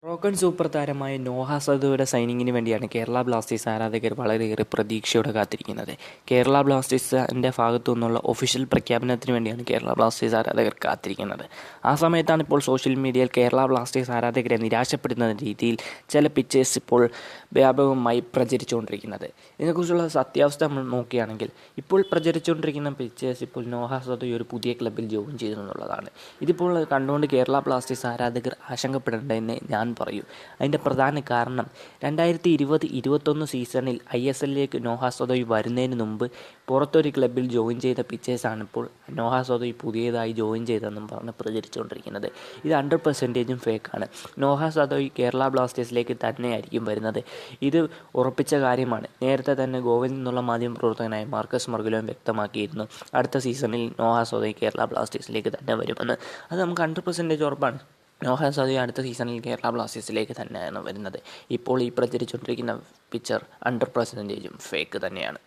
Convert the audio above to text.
റോക്കൺ super താരമായ നോഹ സദുയുടെ സൈനിങ്ങിന് വേണ്ടിയാണ് Kerala Blasters ആരാധകർ വളരെയേറെ പ്രതീക്ഷയോടെ കാത്തിരിക്കുന്നത്. കേരള ബ്ലാസ്റ്റേഴ്സിൻ്റെ ഭാഗത്തു നിന്നുള്ള ഒഫീഷ്യൽ പ്രഖ്യാപനത്തിന് വേണ്ടിയാണ് കേരള ബ്ലാസ്റ്റേഴ്സ് ആരാധകർ കാത്തിരിക്കുന്നത്. ആ സമയത്താണ് ഇപ്പോൾ സോഷ്യൽ മീഡിയയിൽ കേരള ബ്ലാസ്റ്റേഴ്സ് ആരാധകരെ നിരാശപ്പെടുന്ന രീതിയിൽ ചില പിക്ചേഴ്സ് ഇപ്പോൾ വ്യാപകമായി പ്രചരിച്ചുകൊണ്ടിരിക്കുന്നത്. ഇതിനെക്കുറിച്ചുള്ള സത്യാവസ്ഥ നമ്മൾ നോക്കുകയാണെങ്കിൽ ഇപ്പോൾ പ്രചരിച്ചുകൊണ്ടിരിക്കുന്ന പിക്ചേഴ്സ് ഇപ്പോൾ നോഹ സദു ഒരു പുതിയ ക്ലബ്ബിൽ ജോയിൻ ചെയ്തു എന്നുള്ളതാണ്. ഇതിപ്പോൾ കണ്ടുകൊണ്ട് കേരള ബ്ലാസ്റ്റേഴ്സ് ആരാധകർ ആശങ്കപ്പെടേണ്ടതെന്ന് ഞാൻ പറയൂ. അതിൻ്റെ പ്രധാന കാരണം 2020-21 സീസണിൽ ISLലേക്ക് നോഹ സദോയ് വരുന്നതിന് മുമ്പ് പുറത്തൊരു ക്ലബ്ബിൽ ജോയിൻ ചെയ്ത പിക്ചേഴ്സാണ് ഇപ്പോൾ നോഹ സദോയ് പുതിയതായി ജോയിൻ ചെയ്തതെന്നും പറഞ്ഞ് പ്രചരിച്ചുകൊണ്ടിരിക്കുന്നത്. ഇത് 100% ഫേക്കാണ്. നോഹ സദോയ് കേരള ബ്ലാസ്റ്റേഴ്സിലേക്ക് തന്നെയായിരിക്കും വരുന്നത്. ഇത് ഉറപ്പിച്ച കാര്യമാണ്. നേരത്തെ തന്നെ ഗോവയിൽ നിന്നുള്ള മാധ്യമപ്രവർത്തകനായ മാർക്കസ് മർഗുലോയും വ്യക്തമാക്കിയിരുന്നു അടുത്ത സീസണിൽ നോഹ സദോയ് കേരള ബ്ലാസ്റ്റേഴ്സിലേക്ക് തന്നെ വരുമെന്ന്. അത് നമുക്ക് 100% ഉറപ്പാണ്. നോഹ സദോയ് അടുത്ത സീസണിൽ കേരള ബ്ലാസ്റ്റേഴ്സിലേക്ക് തന്നെയാണ് വരുന്നത്. ഇപ്പോൾ ഈ പ്രചരിച്ചുകൊണ്ടിരിക്കുന്ന പിക്ചർ 100% ഫേക്ക് തന്നെയാണ്.